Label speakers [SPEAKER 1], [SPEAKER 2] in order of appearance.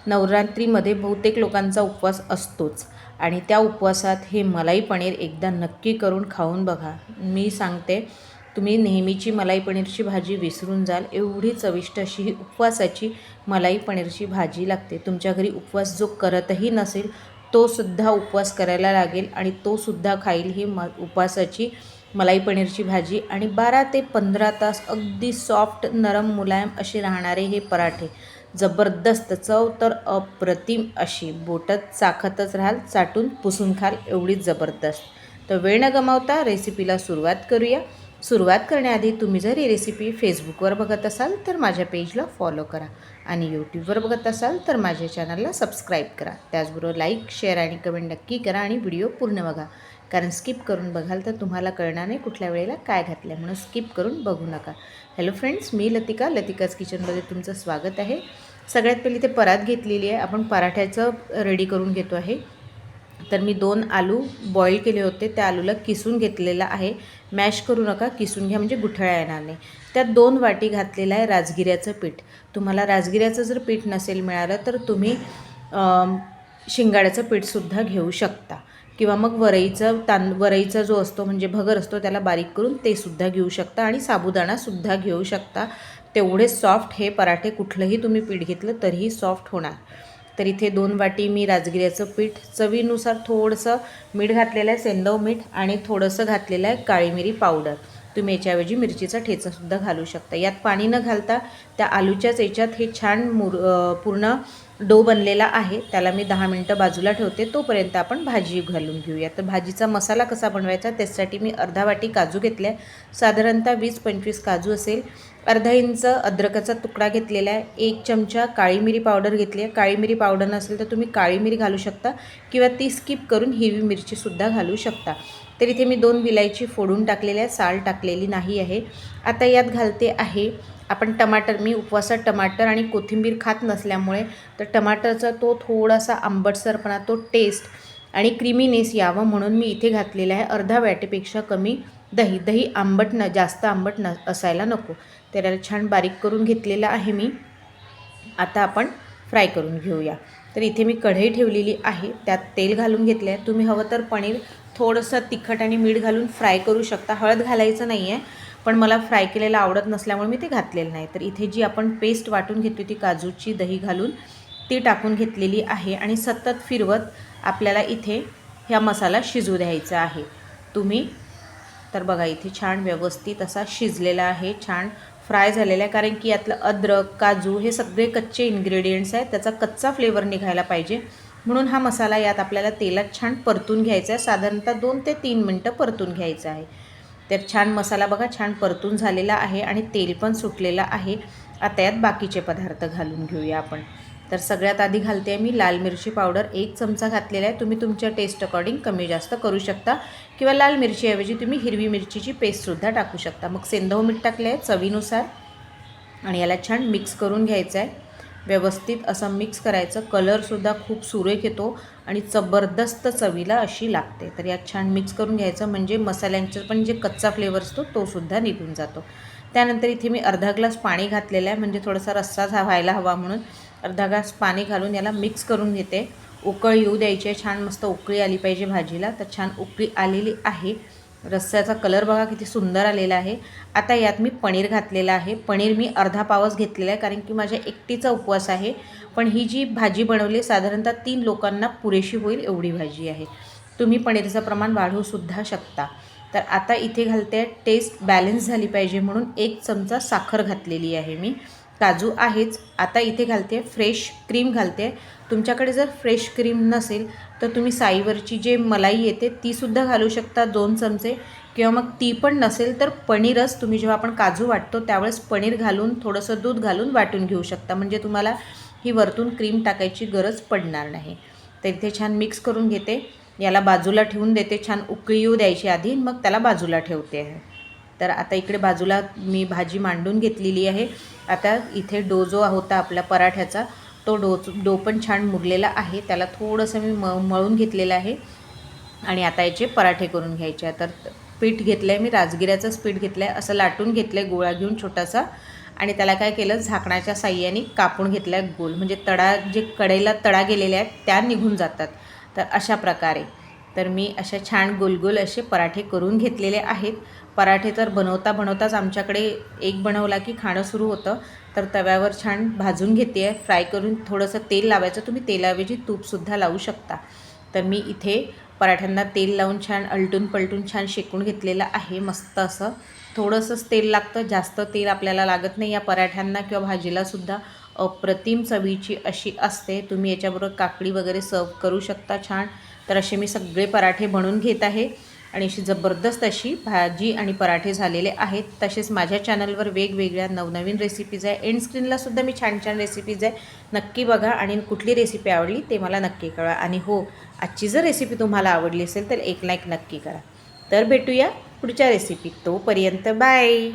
[SPEAKER 1] नवरात्रीमध्ये बहुतेक लोकांचा उपवास असतोच आणि त्या उपवासात हे मलाई पनीर एकदा नक्की करून खाऊन बघा. मी सांगते, तुम्ही नेहमीची मलाई पनीरची भाजी विसरून जाल. एवढी चविष्ट अशी ही उपवासाची मलाई पनीरची भाजी लागते. तुमच्या घरी उपवास जो करतही नसेल तोसुद्धा उपवास करायला लागेल आणि तोसुद्धा खाईल ही उपवासाची मलाई पनीरची भाजी. आणि 12 ते 15 तास अगदी सॉफ्ट नरम मुलायम असे राहणारे हे पराठे. जबरदस्त चव तर अप्रतिम अशी. बोटात चाखतच राहाल, चाटून पुसून खाल एवढीच जबरदस्त. तर वेळ न गमावता रेसिपीला सुरुवात करूया. सुरुवात करण्याआधी तुम्ही जर ही रेसिपी फेसबुकवर बघत असाल तर माझ्या पेजला फॉलो करा आणि यूट्यूबवर बघत असाल तर माझ्या चॅनलला सबस्क्राईब करा. त्याचबरोबर लाईक, शेअर आणि कमेंट नक्की करा आणि व्हिडिओ पूर्ण बघा, कारण स्किप करून बघाल तर तुम्हाला कळणार नाही कुठल्या वेळेला काय घातलं आहे, म्हणून स्किप करून बघू नका. हॅलो फ्रेंड्स, मी लतिकाज किचनमध्ये तुमचं स्वागत आहे. सगळ्यात पहिली ते परात घेतलेली आहे. आपण पराठ्याचं रेडी करून घेतो आहे. तर मी 2 आलू बॉईल केले होते. त्या आलूला किसून घेतलेला आहे. मॅश करू नका, किसून घ्या म्हणजे गुठळ्या येणार नाही. त्यात 2 वाटी घातलेलं आहे राजगिऱ्याचं पीठ. तुम्हाला राजगिऱ्याचं जर पीठ नसेल मिळालं तर तुम्ही शिंगाड्याचं पीठसुद्धा घेऊ शकता किंवा मग वरईचा जो असतो म्हणजे भगर असतो त्याला बारीक करून ते सुद्धा घेऊ शकता आणि साबुदाणासुद्धा घेऊ शकता. तेवढे सॉफ्ट हे पराठे, कुठलंही तुम्ही पीठ घेतलं तरीही सॉफ्ट होणार. तर इथे 2 वाटी मी राजगिऱ्याचं पीठ, चवीनुसार थोडंसं मीठ घातलेलं आहे, सेंधव मीठ, आणि थोडंसं घातलेलं आहे काळी मिरी पावडर. तुम्ही याच्याऐवजी मिरचीचा ठेचासुद्धा घालू शकता. यात पाणी न घालता त्या आलूच्याच याच्यात हे छान पूर्ण डो बनलेला आहे. त्याला मी 10 मिनटं बाजूला ठेवते. तोपर्यंत आपण भाजी घालून घेऊया. तर भाजीचा मसाला कसा बनवायचा त्यासाठी मी अर्धा वाटी काजू घेतले आहे. साधारणतः 20-25 काजू असेल. अर्धा इंच अद्रकाचा तुकडा घेतलेला आहे. 1 चमचा काळी मिरी पावडर घेतली आहे. काळी मिरी पावडर नसेल तर तुम्ही काळी मिरी घालू शकता किंवा ती स्किप करून हिरवी मिरचीसुद्धा घालू शकता. तर इथे मी 2 विलायची फोडून टाकलेल्या आहे, साल टाकलेली नाही आहे. आता यात घालते आहे आपण टमाटर. मी उपवासात टमाटर आणि कोथिंबीर खात नसल्यामुळे तर टमाटरचा तो थोडासा आंबटसरपणा, तो टेस्ट आणि क्रीमीनेस यावं म्हणून मी इथे घातलेला आहे अर्धा वाटीपेक्षा कमी दही. दही जास्त आंबट असायला नको. त्याला छान बारीक करून घेतलेला आहे मी. आता आपण फ्राय करून घेऊया. तर इथे मी कढई ठेवलेली आहे, त्यात तेल घालून घेतले आहे. तुम्ही हवं तर पनीर थोडंसं तिखट आणि मीठ घालून फ्राय करू शकता. हळद घालायचं नाही आहे, पण मला फ्राय केलेलं आवडत नसल्यामुळे मी ते घातलेलं नाही. तर इथे जी आपण पेस्ट वाटून घेतली होती काजूची दही घालून, ती टाकून घेतलेली आहे आणि सतत फिरवत आपल्याला इथे ह्या मसाला शिजू द्यायचा आहे. तर बघा इथे छान व्यवस्थित असा शिजलेला आहे, छान फ्राय झालेला आहे. कारण की यातलं अद्रक, काजू हे सगळे कच्चे इन्ग्रेडियंट्स आहेत. त्याचा कच्चा फ्लेवर निघायला पाहिजे म्हणून हा मसाला यात आपल्याला तेलात छान परतून घ्यायचा आहे. साधारणतः 2 ते 3 मिनटं परतून घ्यायचा आहे. तर छान मसाला बघा छान परतून झालेला आहे आणि तेल पण सुटलेलं आहे. आता यात बाकीचे पदार्थ घालून घेऊया आपण. तर सगळ्यात आधी घालते आहे मी लाल मिरची पावडर. 1 चमचा घातलेला आहे. तुम्ही तुमच्या टेस्ट अकॉर्डिंग कमी जास्त करू शकता किंवा लाल मिरचीऐवजी तुम्ही हिरवी मिरचीची पेस्टसुद्धा टाकू शकता. मग सेंधव मीठ टाकले आहे चवीनुसार आणि याला छान मिक्स करून घ्यायचं आहे. व्यवस्थित असं मिक्स करायचं. कलरसुद्धा खूप सुरेख येतो आणि जबरदस्त चवीला अशी लागते. तर यात छान मिक्स करून घ्यायचं म्हणजे मसाल्यांचं पण जे कच्चा फ्लेवर असतो तोसुद्धा निघून जातो. त्यानंतर इथे मी अर्धा ग्लास पाणी घातलेलं आहे म्हणजे थोडासा रस्सा व्हायला हवा म्हणून अर्धा ग्लास पाणी घालून याला मिक्स करून घेते. उकळ येऊ द्यायची आहे. छान मस्त उकळी आली पाहिजे भाजीला. तर छान उकळी आलेली आहे. रस्स्याचा कलर बघा किती सुंदर आलेला आहे. आता यात मी पनीर घातलेलं आहे. पनीर मी अर्धा पावच घेतलेला आहे कारण की माझ्या एकटीचा उपवास आहे. पण ही जी भाजी बनवली साधारणतः 3 लोकांना पुरेशी होईल एवढी भाजी आहे. तुम्ही पनीरचं प्रमाण वाढवूसुद्धा शकता. तर आता इथे घालते, टेस्ट बॅलन्स झाली पाहिजे म्हणून 1 चमचा साखर घातलेली आहे मी. काजू आहेच. आता इथे घालते फ्रेश क्रीम घालते. तुमच्याकडे जर फ्रेश क्रीम नसेल तर तुम्ही साईवरची जे मलाई येते तीसुद्धा घालू शकता 2 चमचे, किंवा मग ती पण नसेल तर पनीरच तुम्ही जेव्हा आपण काजू वाटतो त्यावेळेस पनीर घालून थोडंसं दूध घालून वाटून घेऊ शकता. म्हणजे तुम्हाला ही वरतून क्रीम टाकायची गरज पडणार नाही. तर इथे छान मिक्स करून घेते. याला बाजूला ठेवून देते. छान उकळी येऊ द्यायची आधी, मग त्याला बाजूला ठेवते आहे. तर आता इकडे बाजूला मी भाजी मांडून घेतलेली आहे. आता इथे डो जो होता आपल्या पराठ्याचा तो डो पण छान मुरलेला आहे. त्याला थोडंसं मी मळून घेतलेलं आहे आणि आता याचे पराठे करून घ्यायचे. तर पीठ घेतलं आहे मी, राजगिऱ्याचंच पीठ घेतलं आहे. असं लाटून घेतलं आहे गोळा घेऊन छोटासा आणि त्याला काय केलं, झाकणाच्या साह्याने कापून घेतल्या गोल, म्हणजे तडा जे कडेला तडा गेलेले आहेत त्या निघून जातात. तर अशा प्रकारे तर मी अशा छान गोलगोल असे पराठे करून घेतलेले आहेत. पराठे तर बनवताच आमच्याकडे एक बनवला की खाणं सुरू होतं. तर तव्यावर छान भाजून घेते आहे, फ्राय करून थोडंसं तेल लावायचं. तुम्ही तेलाऐवजी तूपसुद्धा लावू शकता. तर मी इथे पराठ्यांना तेल लावून छान अलटून पलटून छान शेकून घेतलेलं आहे. मस्त असं थोडंसंच तेल लागतं, जास्त तेल आपल्याला लागत नाही या पराठ्यांना किंवा भाजीलासुद्धा. अप्रतिम चवीची अशी असते. तुम्ही याच्याबरोबर काकडी वगैरे सर्व करू शकता छान. तर असे मी सगळे पराठे बनवून घेत आहे आणि अशी जबरदस्त अशी भाजी आणि पराठे झालेले आहेत. तसेच माझ्या चॅनलवर वेगवेगळ्या नवनवीन रेसिपीज आहे. एंड स्क्रीनलासुद्धा मी छान छान रेसिपीज आहे, नक्की बघा. आणि कुठली रेसिपी आवडली ते मला नक्की कळवा. आणि हो, आजची जर रेसिपी तुम्हाला आवडली असेल तर एक लाईक नक्की करा. तर भेटूया पुढच्या रेसिपीत. तोपर्यंत बाय.